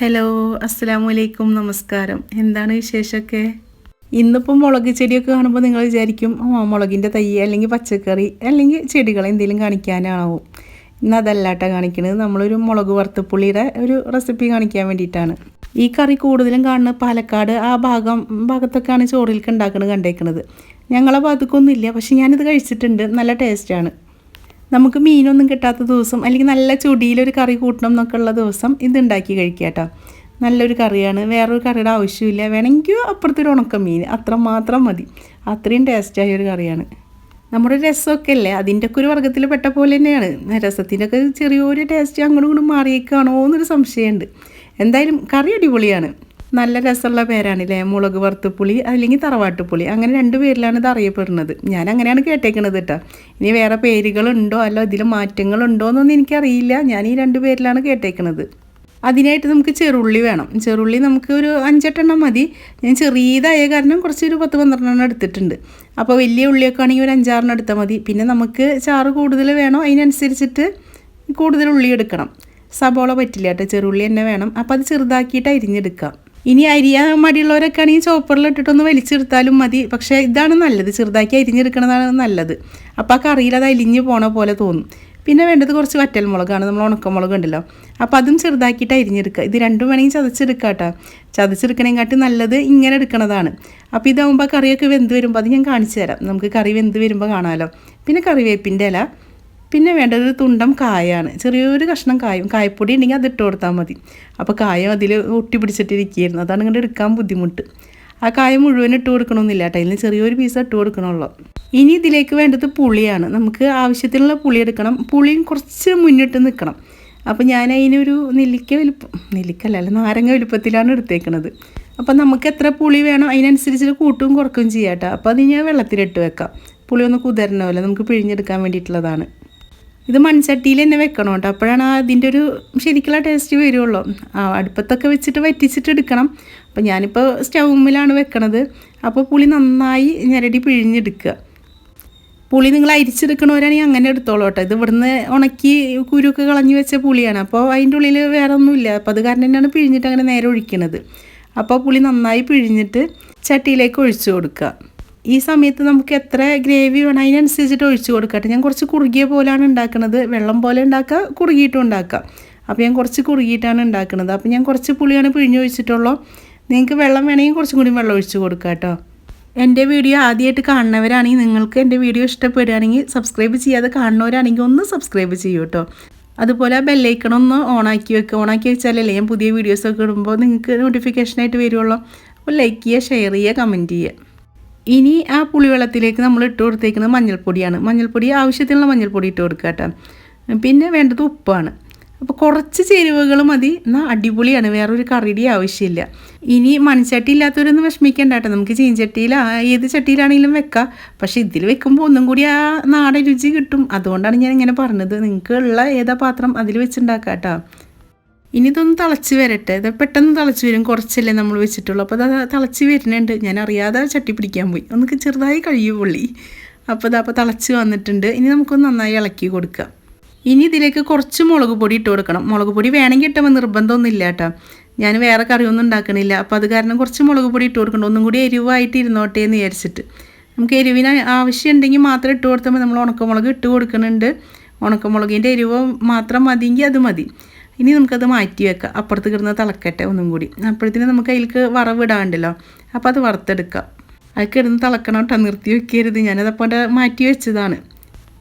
Hello, അസ്സലാമു അലൈക്കും, നമസ്കാരം. എന്താണ് വിശേഷമൊക്കെ? ഇന്നിപ്പം മുളക് ചെടിയൊക്കെ കാണുമ്പോൾ നിങ്ങൾ വിചാരിക്കും മുളകിൻ്റെ തൈ അല്ലെങ്കിൽ പച്ചക്കറി അല്ലെങ്കിൽ ചെടികൾ എന്തെങ്കിലും കാണിക്കാനാവും. ഇന്ന് അതല്ല കേട്ടോ കാണിക്കുന്നത്. നമ്മളൊരു മുളക് വറുത്തപ്പുള്ളിയുടെ ഒരു റെസിപ്പി കാണിക്കാൻ വേണ്ടിയിട്ടാണ്. ഈ കറി കൂടുതലും കാണുന്നത് പാലക്കാട് ആ ഭാഗത്തൊക്കെയാണ് ചോറിലേക്ക് ഉണ്ടാക്കുന്നത് കണ്ടേക്കുന്നത്. ഞങ്ങളെ ഭാഗത്തേക്കൊന്നും ഇല്ല, പക്ഷെ ഞാനിത് കഴിച്ചിട്ടുണ്ട്. നല്ല ടേസ്റ്റാണ്. നമുക്ക് മീനൊന്നും കിട്ടാത്ത ദിവസം അല്ലെങ്കിൽ നല്ല ചുടിയിലൊരു കറി കൂട്ടണം എന്നൊക്കെ ഉള്ള ദിവസം ഇതുണ്ടാക്കി കഴിക്കുക കേട്ടോ. നല്ലൊരു കറിയാണ്, വേറൊരു കറിയുടെ ആവശ്യമില്ല. വേണമെങ്കിൽ അപ്പുറത്തൊരു ഉണക്കമീൻ അത്ര മാത്രം മതി. അത്രയും ടേസ്റ്റായ ഒരു കറിയാണ്. നമ്മുടെ രസമൊക്കെ അല്ലേ അതിൻ്റെയൊക്കെ ഒരു വർഗ്ഗത്തിൽ പെട്ട പോലെ തന്നെയാണ്. രസത്തിൻ്റെയൊക്കെ ചെറിയൊരു ടേസ്റ്റ് അങ്ങോട്ടും ഇങ്ങോട്ടും മാറിയേക്കാണോ എന്നൊരു സംശയമുണ്ട്. എന്തായാലും കറി അടിപൊളിയാണ്. നല്ല രസമുള്ള പേരാണല്ലേ, മുളക് വറുത്തപ്പുളി അല്ലെങ്കിൽ തറവാട്ടുപുളി, അങ്ങനെ രണ്ട് പേരിലാണ് ഇത് അറിയപ്പെടുന്നത്. ഞാൻ അങ്ങനെയാണ് കേട്ടേക്കുന്നത് കേട്ടോ. ഇനി വേറെ പേരുകളുണ്ടോ അല്ലോ ഇതിൽ മാറ്റങ്ങളുണ്ടോ എന്നൊന്നും എനിക്കറിയില്ല. ഞാൻ ഈ രണ്ട് പേരിലാണ് കേട്ടേക്കുന്നത്. അതിനായിട്ട് നമുക്ക് ചെറുള്ളി വേണം. ചെറുള്ളി നമുക്ക് ഒരു 5-8 മതി. ഞാൻ ചെറിയതായ കാരണം കുറച്ചൊരു 10-12 എടുത്തിട്ടുണ്ട്. അപ്പോൾ വലിയ ഉള്ളിയൊക്കെ ആണെങ്കിൽ ഒരു 5-6 എടുത്താൽ മതി. പിന്നെ നമുക്ക് ചാറ് കൂടുതൽ വേണോ അതിനനുസരിച്ചിട്ട് കൂടുതൽ ഉള്ളി എടുക്കണം. സബോള പറ്റില്ല കേട്ടോ, ചെറുള്ളി തന്നെ വേണം. അപ്പോൾ അത് ചെറുതാക്കിയിട്ട് അരിഞ്ഞെടുക്കാം. ഇനി അരിയാൻ മടിയുള്ളവരൊക്കെ ആണെങ്കിൽ ചോപ്പറിൽ ഇട്ടിട്ടൊന്ന് വലിച്ചെടുത്താലും മതി. പക്ഷേ ഇതാണ് നല്ലത്, ചെറുതാക്കി അരിഞ്ഞെടുക്കണതാണ് നല്ലത്. അപ്പോൾ ആ കറിയിൽ അത് അലിഞ്ഞ് പോണ പോലെ തോന്നും. പിന്നെ വേണ്ടത് കുറച്ച് വറ്റൽമുളകാണ്, നമ്മൾ ഉണക്കമുളക് ഉണ്ടല്ലോ. അപ്പോൾ അതും ചെറുതാക്കിയിട്ട് അരിഞ്ഞെടുക്കുക. ഇത് രണ്ടും വേണമെങ്കിൽ ചതച്ചെടുക്കുക കേട്ടോ. ചതച്ചെടുക്കണേക്കാട്ടി നല്ലത് ഇങ്ങനെ എടുക്കണതാണ്. അപ്പോൾ ഇതാകുമ്പോൾ കറിയൊക്കെ വെന്ത് വരുമ്പോൾ അത് ഞാൻ കാണിച്ചു തരാം. നമുക്ക് കറി വെന്ത് വരുമ്പോൾ കാണാമല്ലോ. പിന്നെ കറിവേപ്പിൻ്റെ ഇല, പിന്നെ വേണ്ടത് തുണ്ടം കായാണ്, ചെറിയൊരു കഷ്ണം കായും. കായപ്പൊടി ഉണ്ടെങ്കിൽ അത് ഇട്ട് കൊടുത്താൽ മതി. അപ്പോൾ കായം അതിൽ ഒട്ടി പിടിച്ചിട്ടിരിക്കുകയായിരുന്നു, അതാണ് ഇങ്ങോട്ട് എടുക്കാൻ ബുദ്ധിമുട്ട്. ആ കായം മുഴുവൻ ഇട്ട് കൊടുക്കണമെന്നില്ല കേട്ടോ, അതിന് ചെറിയൊരു പീസ് ഇട്ട് കൊടുക്കണമല്ലോ. ഇനി ഇതിലേക്ക് വേണ്ടത് പുളിയാണ്. നമുക്ക് ആവശ്യത്തിനുള്ള പുളി എടുക്കണം. പുളിയും കുറച്ച് മുന്നിട്ട് നിൽക്കണം. അപ്പോൾ ഞാൻ അതിനൊരു നെല്ലിക്കല്ല നാരങ്ങ വലുപ്പത്തിലാണ് എടുത്തേക്കുന്നത്. അപ്പോൾ നമുക്ക് എത്ര പുളി വേണോ അതിനനുസരിച്ച് കൂട്ടും കുറക്കും ചെയ്യാം കേട്ടോ. അപ്പോൾ അത് ഞാൻ വെള്ളത്തിലിട്ട് വെക്കാം. പുളി ഒന്ന് കുതിരണമല്ലോ, നമുക്ക് പിഴിഞ്ഞെടുക്കാൻ വേണ്ടിയിട്ടുള്ളതാണ്. ഇത് മൺചട്ടിയിൽ തന്നെ വെക്കണം കേട്ടോ, അപ്പോഴാണ് അതിൻ്റെ ഒരു ശരിക്കുള്ള ടേസ്റ്റ് വരുള്ളൂ. അടുപ്പത്തൊക്കെ വെച്ചിട്ട് വറ്റിച്ചിട്ട് എടുക്കണം. അപ്പോൾ ഞാനിപ്പോൾ സ്റ്റൗമ്മിലാണ് വെക്കണത്. അപ്പോൾ പുളി നന്നായി ഞെരടി പിഴിഞ്ഞെടുക്കുക. പുളി നിങ്ങൾ അരിച്ചെടുക്കണവരാണെങ്കിൽ അങ്ങനെ എടുത്തോളൂ കേട്ടോ. ഇത് ഇവിടുന്ന് ഉണക്കി കുരുക്കെ കളഞ്ഞ് വെച്ച പുളിയാണ്. അപ്പോൾ അതിൻ്റെ ഉള്ളിൽ വേറെ ഒന്നുമില്ല. അപ്പോൾ അത് കാരണം തന്നെയാണ് പിഴിഞ്ഞിട്ട് അങ്ങനെ നേരെ ഒഴിക്കണത്. അപ്പോൾ പുളി നന്നായി പിഴിഞ്ഞിട്ട് ചട്ടിയിലേക്ക് ഒഴിച്ചു കൊടുക്കുക. ഈ സമയത്ത് നമുക്ക് എത്ര ഗ്രേവി വേണം അതിനനുസരിച്ചിട്ട് ഒഴിച്ചു കൊടുക്കട്ടെ. ഞാൻ കുറച്ച് കുറുകിയ പോലെയാണ് ഉണ്ടാക്കുന്നത്. വെള്ളം പോലെ ഉണ്ടാക്കുക, കുറുകിയിട്ടും ഉണ്ടാക്കാം. അപ്പോൾ ഞാൻ കുറച്ച് കുറുകിയിട്ടാണ് ഉണ്ടാക്കുന്നത്. അപ്പോൾ ഞാൻ കുറച്ച് പുളിയാണ് പിഴിഞ്ഞൊഴിച്ചിട്ടുള്ളൂ. നിങ്ങൾക്ക് വെള്ളം വേണമെങ്കിൽ കുറച്ചും കൂടി വെള്ളം ഒഴിച്ച് കൊടുക്കുക കേട്ടോ. എൻ്റെ വീഡിയോ ആദ്യമായിട്ട് കാണുന്നവരാണെങ്കിൽ, നിങ്ങൾക്ക് എൻ്റെ വീഡിയോ ഇഷ്ടപ്പെടുകയാണെങ്കിൽ, സബ്സ്ക്രൈബ് ചെയ്യാതെ കാണുന്നവരാണെങ്കിൽ ഒന്ന് സബ്സ്ക്രൈബ് ചെയ്യൂ കേട്ടോ. അതുപോലെ ബെല്ലൈക്കൺ ഒന്ന് ഓണാക്കി വെക്കുക. ഓണാക്കി വെച്ചാലല്ലേ ഞാൻ പുതിയ വീഡിയോസൊക്കെ ഇടുമ്പോൾ നിങ്ങൾക്ക് നോട്ടിഫിക്കേഷനായിട്ട് വരുള്ളൂ. അപ്പോൾ ലൈക്ക് ചെയ്യുക, ഷെയർ ചെയ്യുക, കമൻറ്റ് ചെയ്യുക. ഇനി ആ പുളിവെള്ളത്തിലേക്ക് നമ്മൾ ഇട്ട് കൊടുത്തേക്കുന്നത് മഞ്ഞൾപ്പൊടിയാണ്. മഞ്ഞൾപ്പൊടി ആവശ്യത്തിനുള്ള മഞ്ഞൾപ്പൊടി ഇട്ട് കൊടുക്കുക കേട്ടോ. പിന്നെ വേണ്ടത് ഉപ്പാണ്. അപ്പോൾ കുറച്ച് ചേരുവകൾ മതി, എന്നാൽ അടിപൊളിയാണ്. വേറൊരു കറിയുടെ ആവശ്യമില്ല. ഇനി മൺചട്ടി ഇല്ലാത്തവരൊന്നും വിഷമിക്കേണ്ട കേട്ടോ. നമുക്ക് ചീൻചട്ടിയിൽ ഏത് ചട്ടിയിലാണെങ്കിലും വെക്കാം. പക്ഷേ ഇതിൽ വെക്കുമ്പോൾ ഒന്നും കൂടി ആ നാടൻ രുചി കിട്ടും. അതുകൊണ്ടാണ് ഞാൻ ഇങ്ങനെ പറഞ്ഞത്. നിങ്ങൾക്ക് ഉള്ള ഏതാ പാത്രം അതിൽ വെച്ചുണ്ടാക്കാം കേട്ടോ. ഇനി ഇതൊന്ന് തിളച്ച് വരട്ടെ. ഇത് പെട്ടെന്ന് തിളച്ച് വരും, കുറച്ചല്ലേ നമ്മൾ വെച്ചിട്ടുള്ളൂ. അപ്പോൾ അത് തിളച്ച് വരുന്നുണ്ട്. ഞാൻ അറിയാതെ ചട്ടി പിടിക്കാൻ പോയി, ഒന്ന് ചെറുതായി കഴിയും പുള്ളി. അപ്പോൾ തിളച്ച് വന്നിട്ടുണ്ട്. ഇനി നമുക്കൊന്ന് നന്നായി ഇളക്കി കൊടുക്കാം. ഇനി ഇതിലേക്ക് കുറച്ച് മുളക് പൊടി ഇട്ട് കൊടുക്കണം. മുളക് പൊടി വേണമെങ്കിൽ ഇട്ടുമ്പോൾ നിർബന്ധമൊന്നും ഇല്ല കേട്ടോ. ഞാൻ വേറെ കറിയൊന്നും ഉണ്ടാക്കണില്ല. അപ്പോൾ അത് കാരണം കുറച്ച് മുളക് പൊടി ഇട്ട് കൊടുക്കണം. ഒന്നും കൂടി എരിവായിട്ട് ഇരുന്നോട്ടെ എന്ന് വിചാരിച്ചിട്ട്. നമുക്ക് എരിവിന് ആവശ്യമുണ്ടെങ്കിൽ മാത്രം ഇട്ട് കൊടുത്താൽ നമ്മൾ ഉണക്കമുളക് ഇട്ട് കൊടുക്കുന്നുണ്ട്. ഉണക്കമുളകിൻ്റെ എരിവ് മാത്രം മതിയെങ്കിൽ അത് മതി. ഇനി നമുക്കത് മാറ്റി വെക്കാം. അപ്പുറത്ത് കിടന്ന് തിളക്കട്ടെ ഒന്നും കൂടി. അപ്പോഴത്തേനും നമുക്ക് അതിലേക്ക് വറവിടാണ്ടല്ലോ. അപ്പോൾ അത് വറുത്തെടുക്കാം. അത് കിടന്ന് തിളക്കണം കേട്ടോ, നിർത്തി വെക്കരുത്. ഞാനതപ്പോൾ മാറ്റി വെച്ചതാണ്.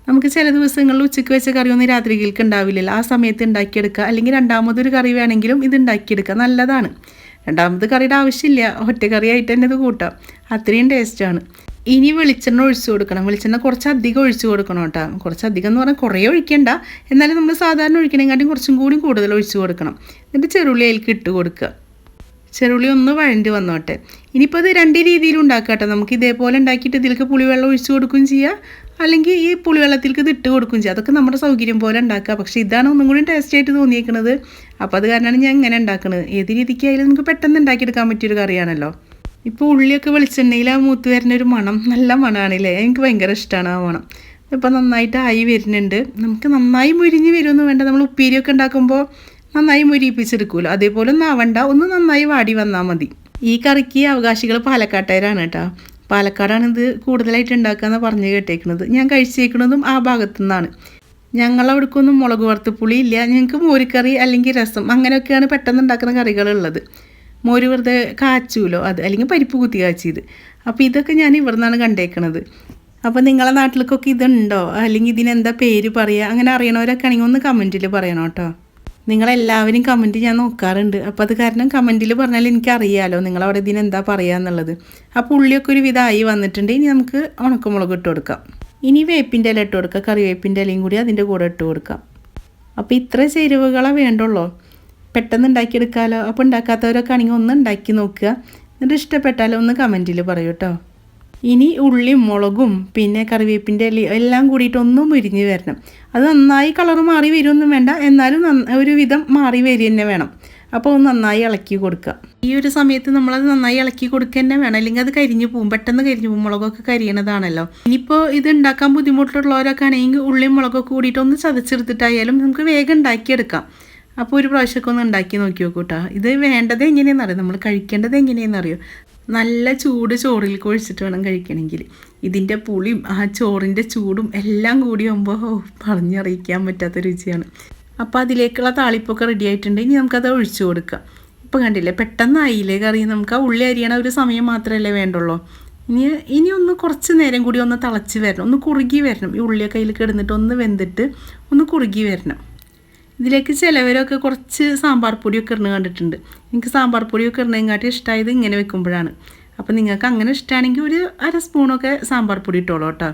നമുക്ക് ചില ദിവസങ്ങളിൽ ഉച്ചയ്ക്ക് വെച്ച കറിയൊന്നും രാത്രിയിലേക്ക് ഉണ്ടാവില്ലല്ലോ. ആ സമയത്ത് ഉണ്ടാക്കിയെടുക്കുക. അല്ലെങ്കിൽ രണ്ടാമതൊരു കറി വേണമെങ്കിലും ഇത് ഉണ്ടാക്കിയെടുക്കുക, നല്ലതാണ്. രണ്ടാമത് കറിയുടെ ആവശ്യമില്ല, ഒറ്റ കറിയായിട്ട് തന്നെ ഇത് കൂട്ടാം. അത്രയും ടേസ്റ്റാണ്. ഇനി വെളിച്ചെണ്ണ ഒഴിച്ചു കൊടുക്കണം. വെളിച്ചെണ്ണ കുറച്ചധികം ഒഴിച്ചു കൊടുക്കണം കേട്ടോ. കുറച്ചധികം എന്ന് പറഞ്ഞാൽ കുറേ ഒഴിക്കേണ്ട, എന്നാലും നമ്മൾ സാധാരണ ഒഴിക്കണേക്കാട്ടും കുറച്ചും കൂടി കൂടുതൽ ഒഴിച്ചു കൊടുക്കണം. എന്നിട്ട് ചെറുള്ളി അതിലേക്ക് ഇട്ട് കൊടുക്കുക. ചെറുള്ളി ഒന്ന് വഴണ്ടി വന്നോട്ടെ. ഇനിയിപ്പോൾ ഇത് രണ്ട് രീതിയിൽ ഉണ്ടാക്കാം കേട്ടോ. നമുക്ക് ഇതേപോലെ ഉണ്ടാക്കിയിട്ട് ഇതിലേക്ക് പുളിവെള്ളം ഒഴിച്ചു കൊടുക്കുകയും ചെയ്യാം, അല്ലെങ്കിൽ ഈ പുളിവെള്ളത്തിലേക്ക് ഇത് ഇട്ട് കൊടുക്കുകയും ചെയ്യാം. അതൊക്കെ നമ്മുടെ സൗകര്യം പോലെ ഉണ്ടാക്കുക. പക്ഷേ ഇതാണ് ഒന്നും കൂടി ടേസ്റ്റ് ആയിട്ട് തോന്നിയേക്കുന്നത്. അപ്പോൾ അത് കാരണമാണ് ഞാൻ ഇങ്ങനെ ഉണ്ടാക്കുന്നത്. ഏത് രീതിക്കായാലും നമുക്ക് പെട്ടെന്ന് ഉണ്ടാക്കിയെടുക്കാൻ പറ്റിയൊരു കറിയാണല്ലോ. ഇപ്പോൾ ഉള്ളിയൊക്കെ വെളിച്ചെണ്ണയിൽ ആ മൂത്ത് വരുന്നൊരു മണം, നല്ല മണമാണല്ലേ. എനിക്ക് ഭയങ്കര ഇഷ്ടമാണ് ആ മണം. ഇപ്പോൾ നന്നായിട്ട് ആയി വരുന്നുണ്ട്. നമുക്ക് നന്നായി മുരിഞ്ഞ് വരുമൊന്നും വേണ്ട. നമ്മൾ ഉപ്പേരിയൊക്കെ ഉണ്ടാക്കുമ്പോൾ നന്നായി മുരിപ്പിച്ചെടുക്കുമല്ലോ, അതേപോലെ ഒന്നും ആവണ്ട, ഒന്ന് നന്നായി വാടി വന്നാൽ മതി. ഈ കറിക്ക് അവകാശികൾ പാലക്കാട്ടുകാരാണ് കേട്ടോ. പാലക്കാടാണ് ഇത് കൂടുതലായിട്ട് ഉണ്ടാക്കാമെന്ന് പറഞ്ഞ് കേട്ടേക്കുന്നത്. ഞാൻ കഴിച്ചേക്കുന്നതും ആ ഭാഗത്തു നിന്നാണ്. ഞങ്ങളവിടേക്കൊന്നും മുളക് വറുത്ത് പുളി ഇല്ല. ഞങ്ങൾക്ക് മോരുകറി അല്ലെങ്കിൽ രസം അങ്ങനെയൊക്കെയാണ് പെട്ടെന്ന് ഉണ്ടാക്കുന്ന കറികളുള്ളത്. മോര് വെറുതെ കാച്ചൂലോ അത്, അല്ലെങ്കിൽ പരിപ്പ് കുത്തി കാച്ചിയത്. അപ്പോൾ ഇതൊക്കെ ഞാൻ ഇവിടെ നിന്നാണ് കണ്ടേക്കണത്. അപ്പോൾ നിങ്ങളെ നാട്ടിലേക്കൊക്കെ ഇതുണ്ടോ, അല്ലെങ്കിൽ ഇതിനെന്താ പേര് പറയുക, അങ്ങനെ അറിയണവരൊക്കെ ആണെങ്കിൽ ഒന്ന് കമൻറ്റിൽ പറയണം കേട്ടോ. നിങ്ങളെല്ലാവരും കമൻറ്റ് ഞാൻ നോക്കാറുണ്ട്. അപ്പോൾ അത് കാരണം കമൻറ്റിൽ പറഞ്ഞാൽ എനിക്കറിയാമല്ലോ നിങ്ങളവിടെ ഇതിനെന്താ പറയുക എന്നുള്ളത്. അപ്പോൾ ഉള്ളിയൊക്കെ ഒരു വിധമായി വന്നിട്ടുണ്ട്. ഇനി നമുക്ക് ഉണക്കമുളക് ഇട്ട് കൊടുക്കാം. ഇനി വേപ്പിൻ്റെ ഇല ഇട്ട് കൊടുക്കുക, കറിവേപ്പിൻ്റെ ഇലയും കൂടി അതിൻ്റെ കൂടെ ഇട്ട് കൊടുക്കാം. അപ്പോൾ ഇത്ര ചേരുവകളെ വേണ്ടുള്ളൂ, പെട്ടെന്ന് ഉണ്ടാക്കിയെടുക്കാമല്ലോ. അപ്പോൾ ഉണ്ടാക്കാത്തവരൊക്കെ ആണെങ്കിൽ ഒന്ന് ഉണ്ടാക്കി നോക്കുക, എന്നിട്ട് ഇഷ്ടപ്പെട്ടാലോ ഒന്ന് കമൻറ്റിൽ പറയൂ കേട്ടോ. ഇനി ഉള്ളിയും മുളകും പിന്നെ കറിവേപ്പിൻ്റെ ഇല എല്ലാം കൂടിയിട്ട് ഒന്നും മുരിഞ്ഞ് വരണം. അത് നന്നായി കളർ മാറി വരുമൊന്നും വേണ്ട, എന്നാലും ഒരു വിധം മാറി വരിക തന്നെ വേണം. അപ്പോൾ ഒന്ന് നന്നായി ഇളക്കി കൊടുക്കുക. ഈ ഒരു സമയത്ത് നമ്മളത് നന്നായി ഇളക്കി കൊടുക്കുക തന്നെ വേണം, അല്ലെങ്കിൽ അത് കരിഞ്ഞു പോകും, പെട്ടെന്ന് കരിഞ്ഞു പോകും. മുളകൊക്കെ കരിയണതാണല്ലോ. ഇനിയിപ്പോൾ ഇത് ഉണ്ടാക്കാൻ ബുദ്ധിമുട്ടുള്ളവരൊക്കെ ആണെങ്കിൽ ഉള്ളിയും മുളകൊക്കെ കൂടിയിട്ട് ഒന്ന് ചതച്ചെടുത്തിട്ടായാലും നമുക്ക് വേഗം ഉണ്ടാക്കിയെടുക്കാം. അപ്പോൾ ഒരു പ്രാവശ്യമൊക്കെ ഒന്ന് ഉണ്ടാക്കി നോക്കി നോക്കൂ കേട്ടോ. ഇത് വേണ്ടത് എങ്ങനെയാണെന്നറിയോ, നമ്മൾ കഴിക്കേണ്ടത് എങ്ങനെയാണെന്നറിയോ, നല്ല ചൂട് ചോറിൽ കുഴിച്ചിട്ട് വേണം കഴിക്കണമെങ്കിൽ. ഇതിൻ്റെ പുളിയും ആ ചോറിൻ്റെ ചൂടും എല്ലാം കൂടി ആകുമ്പോൾ പറഞ്ഞറിയിക്കാൻ പറ്റാത്ത രുചിയാണ്. അപ്പോൾ അതിലേക്കുള്ള താളിപ്പൊക്കെ റെഡി ആയിട്ടുണ്ട്. ഇനി നമുക്കത് ഒഴിച്ചു കൊടുക്കാം. ഇപ്പോൾ കണ്ടില്ലേ, പെട്ടെന്നായില്ലേ കറി. നമുക്ക് ആ ഉള്ളി അരിയണ ഒരു സമയം മാത്രമല്ലേ വേണ്ടുള്ളൂ. ഇനി ഒന്ന് കുറച്ച് നേരം കൂടി ഒന്ന് തിളച്ച് വരണം, ഒന്ന് കുറുകി വരണം. ഈ ഉള്ളിയൊക്കെ അതിൽ കിടന്നിട്ട് ഒന്ന് വെന്തിട്ട് ഒന്ന് കുറുകി വരണം. ഇതിലേക്ക് ചിലവരൊക്കെ കുറച്ച് സാമ്പാർ പൊടിയൊക്കെ ഇടുന്ന കണ്ടിട്ടുണ്ട്. എനിക്ക് സാമ്പാർ പൊടിയൊക്കെ ഇടുന്നതിനെക്കാട്ടി ഇഷ്ടമായത് ഇങ്ങനെ വെക്കുമ്പോഴാണ്. അപ്പോൾ നിങ്ങൾക്ക് അങ്ങനെ ഇഷ്ടമാണെങ്കിൽ ഒരു 1/2 സ്പൂണൊക്കെ സാമ്പാർ പൊടി ഇട്ടോളൂ കേട്ടോ.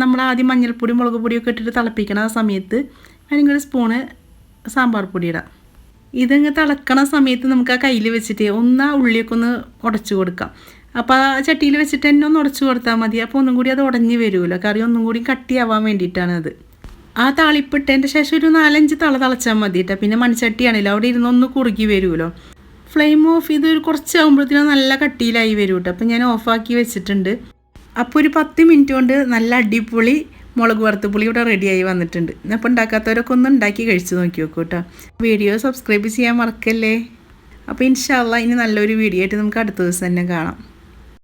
നമ്മൾ ആദ്യം മഞ്ഞൾപ്പൊടി മുളക് പൊടിയൊക്കെ ഇട്ടിട്ട് തിളപ്പിക്കണ ആ സമയത്ത് അല്ലെങ്കിൽ 1 സ്പൂണ് സാമ്പാർ പൊടി ഇടാം. ഇതിങ്ങ് തിളക്കണ സമയത്ത് നമുക്ക് ആ കയ്യിൽ വെച്ചിട്ട് ഒന്ന് ആ ഉള്ളിയൊക്കെ ഒന്ന് ഉടച്ചു കൊടുക്കാം. അപ്പോൾ ആ ചട്ടിയിൽ വെച്ചിട്ട് തന്നെ ഒന്ന് ഉടച്ചു കൊടുത്താൽ മതി. അപ്പോൾ ഒന്നും കൂടി അത് ഉടഞ്ഞ് വരുമല്ലോ, കറി ഒന്നും കൂടി കട്ടിയാവാൻ വേണ്ടിയിട്ടാണത്. ആ താളിപ്പിട്ടതിൻ്റെ ശേഷം ഒരു 4-5 തിളച്ചാൽ മതി കേട്ടോ. പിന്നെ മൺചട്ടിയാണല്ലോ, അവിടെ ഇരുന്നൊന്ന് കുറുകി വരുമല്ലോ. ഫ്ലെയിം ഓഫ് ചെയ്ത് ഒരു കുറച്ചാകുമ്പോഴത്തേനും നല്ല കട്ടിയിലായി വരും കേട്ടോ. അപ്പോൾ ഞാൻ ഓഫാക്കി വെച്ചിട്ടുണ്ട്. അപ്പോൾ ഒരു 10 മിനിറ്റ് കൊണ്ട് നല്ല അടിപൊളി മുളക് വറുത്ത് പുളി ഇവിടെ റെഡിയായി വന്നിട്ടുണ്ട്. അപ്പോൾ ഉണ്ടാക്കാത്തവരൊക്കെ ഒന്ന് ഉണ്ടാക്കി കഴിച്ച് നോക്കി നോക്കൂ കേട്ടോ. വീഡിയോ സബ്സ്ക്രൈബ് ചെയ്യാൻ മറക്കല്ലേ. അപ്പോൾ ഇൻഷാ അള്ളാ ഇനി നല്ലൊരു വീഡിയോ ആയിട്ട് നമുക്ക് അടുത്ത ദിവസം തന്നെ കാണാം.